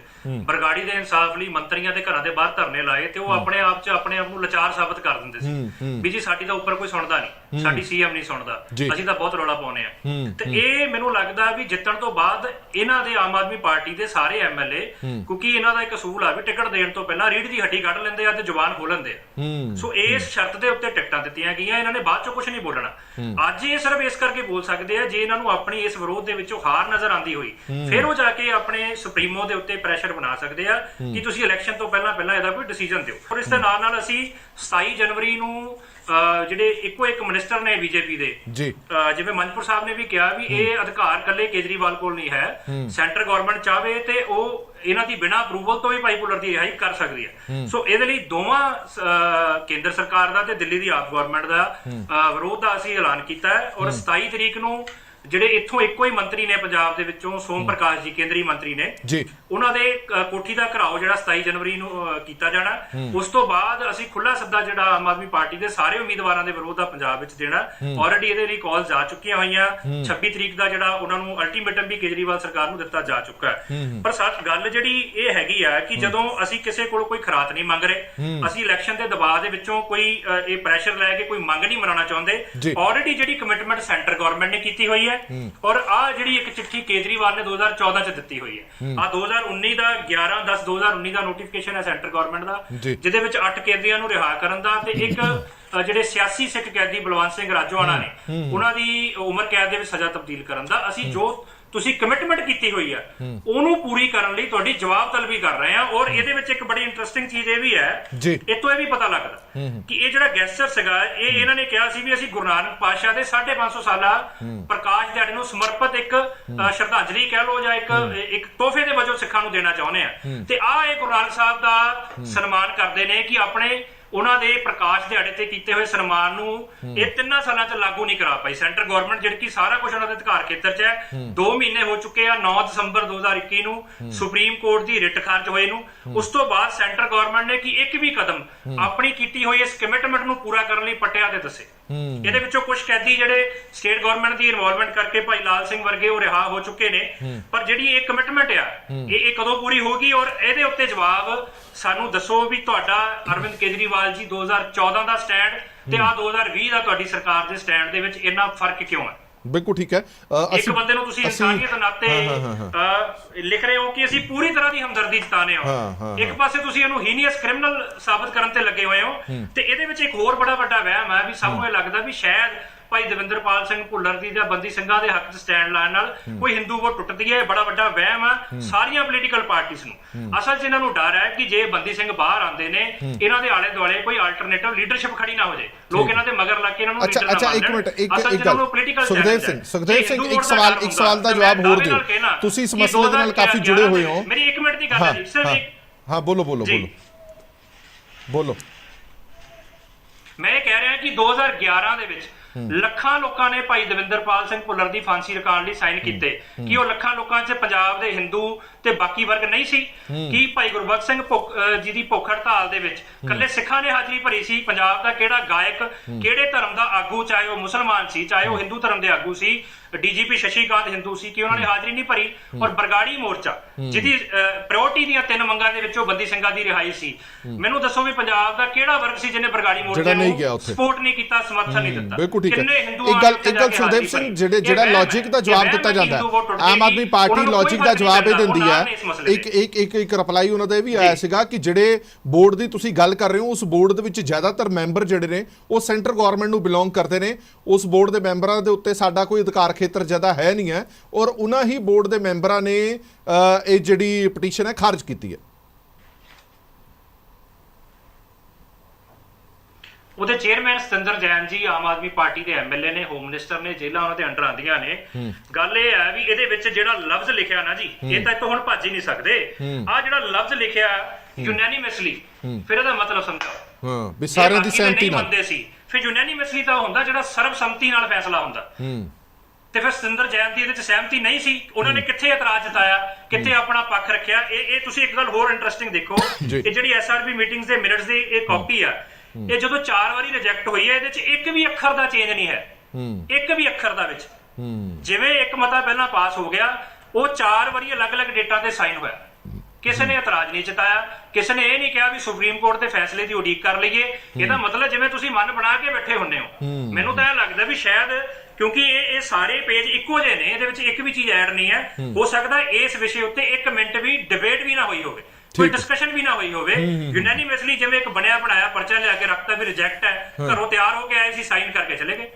ਬਰਗਾੜੀ ਦੇ ਇਨਸਾਫ ਲਈ ਮੰਤਰੀਆਂ ਦੇ ਘਰਾਂ ਦੇ ਬਾਹਰ ਧਰਨੇ ਲਾਏ ਤੇ ਉਹ ਆਪਣੇ ਆਪ ਨੂੰ ਲਾਚਾਰ ਸਾਬਤ ਕਰ ਦਿੰਦੇ ਸੀ ਵੀ ਜੀ ਸਾਡੀ ਤਾਂ ਉੱਪਰ ਕੋਈ ਸੁਣਦਾ ਨਹੀਂ, ਸਾਡੀ ਸੀਐਮ ਨਹੀਂ ਸੁਣਦਾ, ਅਸੀਂ ਤਾਂ ਬਹੁਤ ਰੌਲਾ ਪਾਉਂਦੇ ਆ। ਤੇ ਇਹ ਮੈਨੂੰ ਲੱਗਦਾ ਵੀ ਜਿੱਤਣ ਤੋਂ ਬਾਅਦ ਇਹਨਾਂ ਦੇ ਆਮ ਆਦਮੀ ਪਾਰਟੀ ਦੇ ਸਾਰੇ ਐਮਐਲਏ, ਕਿਉਂਕਿ ਇਹਨਾਂ ਦਾ ਇੱਕ ਅਸੂਲ ਆ ਵੀ ਟਿਕਟ ਦੇਣ ਤੋਂ ਪਹਿਲਾਂ ਰੀੜ ਦੀ ਹੱਡੀ ਕੱਢ ਲੈਂਦੇ ਆ ਤੇ ਜ਼ੁਬਾਨ ਖੋਲ ਲੈਂਦੇ ਆ। ਸੋ ਇਸ ਸ਼ਰਤ ਦੇ ਉੱਤੇ ਟਿਕਟਾਂ ਦਿੱਤੀਆਂ ਗਈਆਂ, ਇਹਨਾਂ ਨੇ ਬਾਅਦ ਚੋਂ ਕੁਝ ਨਹੀਂ ਬੋਲਣਾ। ਅੱਜ ਇਹ ਸਿਰਫ ਇਸ ਕਰਕੇ ਬੋਲ ਸਕਦੇ ਆ ਜੇ ਇਹਨਾਂ ਨੂੰ ਆਪਣੀ ਇਸ ਵਿਰੋਧ ਦੇ ਵਿੱਚੋਂ ਹਾਰ ਨਜ਼ਰ ਆਉਂਦੀ ਹੋਈ, ਫਿਰ ਉਹ ਜਾ ਕੇ ਆਪਣੇ ਸੁਪਰੀਮੋ ਦੇ ਉੱਤੇ ਪ੍ਰੈਸ਼ਰ ਬਣਾ ਸਕਦੇ ਆ ਕਿ ਤੁਸੀਂ ਇਲੈਕਸ਼ਨ ਤੋਂ ਪਹਿਲਾਂ ਇਹਦਾ ਕੋਈ ਡਿਸੀਜਨ ਦਿਓ। ਔਰ ਇਸ ਦੇ ਨਾਲ ਅਸੀਂ 27 ਜਨਵਰੀ ਨੂੰ ਜਿਹੜੇ ਇੱਕੋ ਇੱਕ ਮਿਨਿਸਟਰ ਨੇ ਬੀਜੇਪੀ ਦੇ, ਜਿਵੇਂ ਮਨਪੁਰ ਸਾਹਿਬ ਨੇ ਵੀ ਕਿਹਾ ਵੀ ਇਹ ਅਧਿਕਾਰ ਕੱਲੇ ਕੇਜਰੀਵਾਲ ਕੋਲ ਨਹੀਂ ਹੈ, ਸੈਂਟਰ ਗਵਰਨਮੈਂਟ ਚਾਹਵੇ ਤੇ ਉਹ ਇਹਨਾਂ ਦੀ ਬਿਨਾਂ ਅਪਰੂਵਲ ਤੋਂ ਵੀ ਭਾਈ ਭੁੱਲਰ ਦੀ ਰਿਹਾਈ ਕਰ ਸਕਦੀ ਹੈ। ਸੋ ਇਹਦੇ ਲਈ ਦੋਵਾਂ ਕੇਂਦਰ ਸਰਕਾਰ ਦਾ ਤੇ ਦਿੱਲੀ ਦੀ ਆਪ ਗਵਰਨਮੈਂਟ ਦਾ ਵਿਰੋਧ ਦਾ ਅਸੀਂ ਐਲਾਨ ਕੀਤਾ ਹੈ। ਔਰ 27 ਤਰੀਕ ਨੂੰ ਜਿਹੜੇ ਇੱਥੋਂ ਇੱਕੋ ਹੀ ਮੰਤਰੀ ਨੇ ਪੰਜਾਬ ਦੇ ਵਿੱਚੋਂ, ਸੋਮ ਪ੍ਰਕਾਸ਼ ਜੀ ਕੇਂਦਰੀ ਮੰਤਰੀ ਨੇ, ਉਹਨਾਂ ਦੇ ਕੋਠੀ ਦਾ ਘਿਰਾਓ ਜਿਹੜਾ 27 ਜਨਵਰੀ ਨੂੰ ਕੀਤਾ ਜਾਣਾ। ਉਸ ਤੋਂ ਬਾਅਦ ਅਸੀਂ ਖੁੱਲਾ ਸੱਦਾ ਜਿਹੜਾ ਆਮ ਆਦਮੀ ਪਾਰਟੀ ਦੇ ਸਾਰੇ ਉਮੀਦਵਾਰਾਂ ਦੇ ਵਿਰੋਧ ਦਾ ਪੰਜਾਬ ਵਿੱਚ ਦੇਣਾ। ਆਲਰੇਡੀ ਇਹਦੇ ਲਈ ਕਾਲਸ ਜਾ ਚੁੱਕੀਆਂ ਹੋਈਆਂ। 26 ਤਰੀਕ ਦਾ ਜਿਹੜਾ ਉਹਨਾਂ ਨੂੰ ਅਲਟੀਮੇਟਮ ਵੀ ਕੇਜਰੀਵਾਲ ਸਰਕਾਰ ਨੂੰ ਦਿੱਤਾ ਜਾ ਚੁੱਕਾ ਹੈ। ਪਰ ਗੱਲ ਜਿਹੜੀ ਇਹ ਹੈਗੀ ਆ ਕਿ ਜਦੋਂ ਅਸੀਂ ਕਿਸੇ ਕੋਲ ਕੋਈ ਖਰਾਤ ਨਹੀਂ ਮੰਗ ਰਹੇ, ਅਸੀਂ ਇਲੈਕਸ਼ਨ ਦੇ ਦਬਾਅ ਦੇ ਵਿੱਚੋਂ ਕੋਈ ਇਹ ਪ੍ਰੈਸ਼ਰ ਲੈ ਕੇ ਕੋਈ ਮੰਗ ਨਹੀਂ ਮਨਾਉਣਾ ਚਾਹੁੰਦੇ। ਆਲਰੇਡੀ ਜਿਹੜੀ ਕਮਿਟਮੈਂਟ ਸੈਂਟਰ ਗਵਰਨਮੈਂਟ ਨੇ ਕੀਤੀ ਹੋਈ ਹੈ, ਔਰ ਆ ਜਿਹੜੀ ਇੱਕ ਚਿੱਠੀ ਕੇਜਰੀਵਾਲ ਨੇ 2014 ਚ ਦਿੱਤੀ ਹੋਈ ਹੈ, ਆ 2019 ਦਾ 11/10/2019 ਦਾ ਨੋਟੀਫਿਕੇਸ਼ਨ ਹੈ ਸੈਂਟਰ ਗਵਰਨਮੈਂਟ ਦਾ, ਜਿਹਦੇ ਵਿੱਚ 8 ਕੈਦੀਆਂ ਨੂੰ ਰਿਹਾ ਕਰਨ ਦਾ ਤੇ ਇੱਕ ਜਿਹੜੇ ਸਿਆਸੀ ਸਿੱਖ ਕੈਦੀ ਬਲਵੰਤ ਸਿੰਘ ਰਾਜੋਆਣਾ ਨੇ ਉਹਨਾਂ ਦੀ ਉਮਰ ਕੈਦ ਦੇ ਵਿੱਚ ਸਜ਼ਾ ਤਬਦੀਲ ਕਰਨ ਦਾ। ਅਸੀਂ ਜੋ ਤੁਸੀਂ ਕਮਿਟਮੈਂਟ ਕੀਤੀ ਹੋਈ ਆ ਉਹਨੂੰ ਪੂਰੀ ਕਰਨ ਲਈ ਤੁਹਾਡੀ ਜਵਾਬ ਤਲਬੀ ਕਰ ਰਹੇ ਆ। ਔਰ ਇਹਦੇ ਵਿੱਚ ਇੱਕ ਬੜੀ ਇੰਟਰਸਟਿੰਗ ਚੀਜ਼ ਇਹ ਵੀ ਹੈ, ਇਤੋਂ ਇਹ ਵੀ ਪਤਾ ਲੱਗਦਾ ਕਿ ਇਹ ਜਿਹੜਾ ਗੈਸਚਰ ਸੀਗਾ, ਇਹ ਇਹਨਾਂ ਨੇ ਕਿਹਾ ਸੀ ਵੀ ਅਸੀਂ ਗੁਰੂ ਨਾਨਕ ਪਾਤਸ਼ਾਹ ਦੇ 550 ਸਾਲਾ ਪ੍ਰਕਾਸ਼ ਦਿਹਾੜੇ ਨੂੰ ਸਮਰਪਿਤ ਇੱਕ ਸ਼ਰਧਾਂਜਲੀ ਕਹਿ ਲਓ ਜਾਂ ਇੱਕ ਤੋਹਫੇ ਦੇ ਵਜੋਂ ਸਿੱਖਾਂ ਨੂੰ ਦੇਣਾ ਚਾਹੁੰਦੇ ਆ। ਤੇ ਆਹ ਇਹ ਗੁਰੂ ਨਾਨਕ ਸਾਹਿਬ ਦਾ ਸਨਮਾਨ ਕਰਦੇ ਨੇ ਕਿ ਆਪਣੇ ਉਹਨਾਂ ਦੇ ਪ੍ਰਕਾਸ਼ ਦਿਹਾੜੇ ਤੇ ਕੀਤੇ ਹੋਏ ਸਨਮਾਨ ਨੂੰ ਇਹ 3 ਸਾਲਾਂ ਚ ਲਾਗੂ ਨਹੀਂ ਕਰਾ ਪਾਈ ਸੈਂਟਰ ਗਵਰਨਮੈਂਟ, ਜਿਹੜੀ ਕਿ ਸਾਰਾ ਕੁਝ ਉਹਨਾਂ ਦੇ ਅਧਿਕਾਰ ਖੇਤਰ ਚ ਹੈ। 2 ਮਹੀਨੇ ਹੋ ਚੁੱਕੇ ਆ 9 ਦਸੰਬਰ 2021 ਨੂੰ ਸੁਪਰੀਮ ਕੋਰਟ ਦੀ ਰਿਟ ਖਾਰਜ ਹੋਏ ਨੂੰ। ਉਸ ਤੋਂ ਬਾਅਦ ਸੈਂਟਰ ਗਵਰਨਮੈਂਟ ਨੇ ਕਿ ਇੱਕ ਵੀ ਕਦਮ ਆਪਣੀ ਕੀਤੀ ਹੋਈ ਇਸ ਕਮਿਟਮੈਂਟ ਨੂੰ ਪੂਰਾ ਕਰਨ ਲਈ ਪੱਟਿਆ ਤੇ ਦੱਸੇ। ਇਹਦੇ ਵਿੱਚੋਂ ਕੁਝ ਕੈਦੀ ਜਿਹੜੇ ਸਟੇਟ ਗਵਰਨਮੈਂਟ ਦੀ ਇਨਵੋਲਵਮੈਂਟ ਕਰਕੇ ਭਾਈ ਲਾਲ ਸਿੰਘ ਵਰਗੇ ਉਹ ਰਿਹਾ ਹੋ ਚੁੱਕੇ ਨੇ, ਪਰ ਜਿਹੜੀ ਇਹ ਕਮਿਟਮੈਂਟ ਆ ਇਹ ਕਦੋਂ ਪੂਰੀ ਹੋਗੀ? ਔਰ ਇਹਦੇ ਉੱਤੇ ਜਵਾਬ ਸਾਨੂੰ ਦੱਸੋ ਵੀ ਤੁਹਾਡਾ ਅਰਵਿੰਦ ਕੇਜਰੀਵਾਲ ਜੀ 2014 ਦਾ ਸਟੈਂਡ ਤੇ ਆ 2020 ਦਾ ਤੁਹਾਡੀ ਸਰਕਾਰ ਦੇ ਸਟੈਂਡ ਦੇ ਵਿੱਚ ਇੰਨਾ ਫਰਕ ਕਿਉਂ ਹੈ? ਬਿਲਕੁਲ ਠੀਕ ਹੈ। ਇੱਕ ਬੰਦੇ ਨੂੰ ਤੁਸੀਂ ਇਨਸਾਨੀਅਤ ਨਾਤੇ ਲਿਖ ਰਹੇ ਹੋ ਕਿ ਅਸੀਂ ਪੂਰੀ ਤਰ੍ਹਾਂ ਦੀ ਹਮਦਰਦੀ ਜਤਾਉਂਦੇ ਹਾਂ, ਇੱਕ ਪਾਸੇ ਤੁਸੀਂ ਇਹਨੂੰ ਹੀਨੀਅਸ ਕ੍ਰਿਮੀਨਲ ਸਾਬਤ ਕਰਨ ਤੇ ਲੱਗੇ ਹੋਏ ਹੋ। ਤੇ ਇਹਦੇ ਵਿੱਚ ਇੱਕ ਹੋਰ ਬੜਾ ਵੱਡਾ ਵਹਿਮ ਹੈ ਵੀ ਸਭ ਨੂੰ ਇਹ ਲੱਗਦਾ ਵੀ ਸ਼ਾਇਦ ਭਾਈ ਦਵਿੰਦਰਪਾਲ ਸਿੰਘ ਭੁੱਲਰ ਦੀ ਜਾਂ ਬੰਦੀ ਸਿੰਘਾਂ ਦੇ ਹੱਕ 'ਚ ਸਟੈਂਡ ਲੈਣ ਨਾਲ ਕੋਈ ਹਿੰਦੂ ਵੋਟ ਟੁੱਟਦੀ ਹੈ। ਇਹ ਬੜਾ ਵੱਡਾ ਵਹਿਮ ਹੈ ਸਾਰੀਆਂ ਪੋਲੀਟੀਕਲ ਪਾਰਟੀਆਂ ਨੂੰ। ਅਸਲ 'ਚ ਇਹਨਾਂ ਨੂੰ ਡਰ ਹੈ ਕਿ ਜੇ ਬੰਦੀ ਸਿੰਘ ਬਾਹਰ ਆਉਂਦੇ ਨੇ, ਇਹਨਾਂ ਦੇ ਆਲੇ ਦੁਆਲੇ ਕੋਈ ਆਲਟਰਨੇਟਿਵ ਲੀਡਰਸ਼ਿਪ ਖੜੀ ਨਾ ਹੋ ਜਾਏ, ਲੋਕ ਇਹਨਾਂ ਦੇ ਮਗਰ ਲੱਗ ਕੇ ਇਹਨਾਂ ਨੂੰ ਲੀਡਰ ਨਾ ਬਣਾ ਲੈਣ। ਇੱਕ ਗੱਲ ਸੁਖਦੇਵ ਸਿੰਘ ਇੱਕ ਸਵਾਲ ਦਾ ਜਵਾਬ ਹੋਰ ਦਿਓ। ਤੁਸੀਂ ਇਸ ਮਸਲੇ ਦੇ ਨਾਲ ਕਾਫੀ ਜੁੜੇ ਹੋਏ ਹੋ। ਮੇਰੀ 1 ਮਿੰਟ ਦੀ ਗੱਲ ਹੈ ਜੀ, ਸਿਰਫ ਹਾਂ ਬੋਲੋ। ਮੈਂ ਇਹ ਕਹਿ ਰਿਹਾ ਕਿ 2011 ਦੇ ਵਿੱਚ ਲੱਖਾਂ ਲੋਕਾਂ ਨੇ ਭਾਈ ਦਵਿੰਦਰਪਾਲ ਸਿੰਘ ਭੁੱਲਰ ਦੀ ਫਾਂਸੀ ਰਕਾਉਣ ਲਈ ਸਾਈਨ ਕੀਤੇ। ਕਿ ਉਹ ਲੱਖਾਂ ਲੋਕਾਂ 'ਚ ਪੰਜਾਬ ਦੇ ਹਿੰਦੂ ਤੇ ਬਾਕੀ ਵਰਗ ਨਹੀਂ ਸੀ? ਕਿ ਭਾਈ ਗੁਰਬਖਸ਼ ਸਿੰਘ ਜੀ ਦੀ ਭੁੱਖ ਹੜਤਾਲ ਦੇ ਵਿੱਚ ਕੱਲੇ ਸਿੱਖਾਂ ਨੇ ਹਾਜ਼ਰੀ ਭਰੀ ਸੀ? ਪੰਜਾਬ ਦਾ ਕਿਹੜਾ ਗਾਇਕ, ਕਿਹੜੇ ਧਰਮ ਦਾ ਆਗੂ, ਚਾਹੇ ਉਹ ਮੁਸਲਮਾਨ ਸੀ ਚਾਹੇ ਉਹ ਹਿੰਦੂ ਧਰਮ ਦੇ ਆਗੂ ਸੀ, ਡੀਜੀਪੀ ਸ਼ਸ਼ੀਕਾਂਤ ਹਿੰਦੂ ਸੀ, ਕਿ ਉਹਨਾਂ ਨੇ ਹਾਜ਼ਰੀ ਨਹੀਂ ਭਰੀ? ਔਰ ਬਰਗਾੜੀ ਮੋਰਚਾ ਜਿਹਦੀ ਪ੍ਰਾਇੋਰਟੀ ਦੀਆਂ 3 ਮੰਗਾਂ ਦੇ ਵਿੱਚੋਂ ਬੰਦੀ ਸਿੰਘਾਂ ਦੀ ਰਿਹਾਈ ਸੀ, ਮੈਨੂੰ ਦੱਸੋ ਵੀ ਪੰਜਾਬ ਦਾ ਕਿਹੜਾ ਵਰਗ ਸੀ ਜਿਹਨੇ ਬਰਗਾੜੀ ਮੋਰਚੇ ਨੂੰ ਸਪੋਰਟ ਨਹੀਂ ਕੀਤਾ, ਸਮਰਥਨ ਨਹੀਂ ਦਿੱਤਾ? ਠੀਕ ਕਿੰਨੇ ਹੈ। ਹਿੰਦੂਆਂ ਇੱਕ ਗੱਲ ਸੁਖਦੇਵ ਸਿੰਘ, ਜਿਹੜਾ ਲੌਜਿਕ ਦਾ ਜਵਾਬ ਦਿੱਤਾ ਜਾਂਦਾ ਹੈ, ਆਮ ਆਦਮੀ ਪਾਰਟੀ ਲੌਜਿਕ ਦਾ ਜਵਾਬ ਇਹ ਦਿੰਦੀ ਹੈ। ਇੱਕ ਰਿਪਲਾਈ ਉਹਨਾਂ ਦਾ ਇਹ ਵੀ ਆਇਆ ਸੀਗਾ ਕਿ ਜਿਹੜੇ ਬੋਰਡ ਦੀ ਤੁਸੀਂ ਗੱਲ ਕਰ ਰਹੇ ਹੋ, ਉਸ ਬੋਰਡ ਦੇ ਵਿੱਚ ਜ਼ਿਆਦਾਤਰ ਮੈਂਬਰ ਜਿਹੜੇ ਨੇ ਉਹ ਸੈਂਟਰ ਗਵਰਨਮੈਂਟ ਨੂੰ ਬਿਲੋਂਗ ਕਰਦੇ ਨੇ। ਉਸ ਬੋਰਡ ਦੇ ਮੈਂਬਰਾਂ ਦੇ ਉੱਤੇ ਸਾਡਾ ਕੋਈ ਅਧਿਕਾਰ ਖੇਤਰ ਜ਼ਿਆਦਾ ਹੈ ਨਹੀਂ ਹੈ, ਔਰ ਉਹਨਾਂ ਹੀ ਬੋਰਡ ਦੇ ਮੈਂਬਰਾਂ ਨੇ ਇਹ ਜਿਹੜੀ ਪਟੀਸ਼ਨ ਹੈ ਖਾਰਜ ਕੀਤੀ ਹੈ। ਉਹਦੇ ਚੇਅਰਮੈਨ ਸਤਿੰਦਰ ਜੈਨ ਜੀ ਆਮ ਆਦਮੀ ਪਾਰਟੀ ਦੇ ਐਮਐਲਏ ਨੇ, ਹੋਮ ਮਿਨਿਸਟਰ ਨੇ, ਜੇਲ੍ਹਾਂ ਉਹਨਾਂ ਦੇ ਅੰਡਰ ਆਉਂਦੀਆਂ ਨੇ। ਗੱਲ ਇਹ ਹੈ ਵੀ ਇਹਦੇ ਵਿੱਚ ਜਿਹੜਾ ਲਫ਼ਜ਼ ਲਿਖਿਆ ਨਾ ਜੀ, ਇਹ ਤਾਂ ਇੱਥੋਂ ਹੁਣ ਭੱਜ ਹੀ ਨਹੀਂ ਸਕਦੇ। ਆ ਜਿਹੜਾ ਲਫ਼ਜ਼ ਲਿਖਿਆ ਯੂਨੈਨਿਮਸਲੀ, ਫਿਰ ਇਹਦਾ ਮਤਲਬ ਸਮਝੋ। ਹਾਂ, ਵੀ ਸਾਰਿਆਂ ਦੀ ਸਹਿਮਤੀ ਨਾਲ ਮੰਨਦੇ ਸੀ, ਫਿਰ ਯੂਨੈਨਿਮਸਲੀ ਤਾਂ ਹੁੰਦਾ ਜਿਹੜਾ ਸਰਬਸੰਮਤੀ ਨਾਲ ਫੈਸਲਾ ਹੁੰਦਾ। ਤੇ ਫਿਰ ਸਤਿੰਦਰ ਜੈਨ ਦੀ ਇਹਦੇ ਚ ਸਹਿਮਤੀ ਨਹੀਂ ਸੀ। ਉਹਨਾਂ ਨੇ ਕਿੱਥੇ ਇਤਰਾਜ਼ ਜਤਾਇਆ, ਕਿੱਥੇ ਆਪਣਾ ਪੱਖ ਰੱਖਿਆ। ਇਹ ਤੁਸੀਂ ਇੱਕ ਗੱਲ ਹੋਰ ਇੰਟਰਸਟਿੰਗ ਦੇਖੋ, ਇਹ ਜਿਹੜੀ ਐਸਆਰਪੀ ਮੀਟਿੰਗਸ ਦੇ ਮਿੰਟਸ ਦੀ ਇਹ ਕਾਪੀ ਆ, ਇਹ ਜਦੋਂ 4 ਵਾਰੀ ਰਿਜੈਕਟ ਹੋਈ ਹੈ, ਇਹਦੇ ਚ ਇੱਕ ਵੀ ਅੱਖਰ ਦਾ ਚੇਂਜ ਨਹੀਂ ਹੈ, ਇੱਕ ਵੀ ਅੱਖਰ ਦਾ ਵਿੱਚ। ਜਿਵੇਂ ਇੱਕ ਮਤਾ ਪਹਿਲਾਂ ਪਾਸ ਹੋ ਗਿਆ, ਉਹ 4 ਵਾਰੀ ਅਲੱਗ-ਅਲੱਗ ਡੇਟਾਂ ਤੇ ਸਾਈਨ ਹੋਇਆ, ਕਿਸੇ ਨੇ ਇਤਰਾਜ਼ ਨਹੀਂ ਜਤਾਇਆ, ਕਿਸੇ ਨੇ ਇਹ ਨਹੀਂ ਕਿਹਾ ਵੀ ਸੁਪਰੀਮ ਕੋਰਟ ਦੇ ਫੈਸਲੇ ਦੀ ਉਡੀਕ ਕਰ ਲਈਏ। ਇਹਦਾ ਮਤਲਬ ਜਿਵੇਂ ਤੁਸੀਂ ਮਨ ਬਣਾ ਕੇ ਬੈਠੇ ਹੁੰਦੇ ਹੋ। ਮੈਨੂੰ ਤਾਂ ਇਹ ਲੱਗਦਾ ਵੀ ਸ਼ਾਇਦ ਕਿਉਂਕਿ ਇਹ ਸਾਰੇ ਪੇਜ ਇੱਕੋ ਜਿਹੇ ਨੇ, ਇਹਦੇ ਵਿੱਚ ਇੱਕ ਵੀ ਚੀਜ਼ ਐਡ ਨਹੀਂ ਹੈ। ਹੋ ਸਕਦਾ ਇਸ ਵਿਸ਼ੇ ਉੱਤੇ 1 ਮਿੰਟ ਵੀ ਡਿਬੇਟ ਵੀ ਨਾ ਹੋਈ ਹੋਵੇ, ਕੋਈ ਡਿਸਕਸ਼ਨ ਵੀ ਨਾ ਹੋਈ ਹੋਵੇ। ਯੂਨੈਨਿਮਸਲੀ ਜਿਵੇਂ ਇੱਕ ਬਣਿਆ ਬਣਾਇਆ ਪਰਚਾ ਲਿਆ ਕੇ ਰੱਖਤਾ ਵੀ ਰਿਜੈਕਟ ਹੈ, ਘਰੋਂ ਤਿਆਰ ਹੋ ਕੇ ਆਏ ਸੀ, ਸਾਈਨ ਕਰਕੇ ਚਲੇ ਗਏ।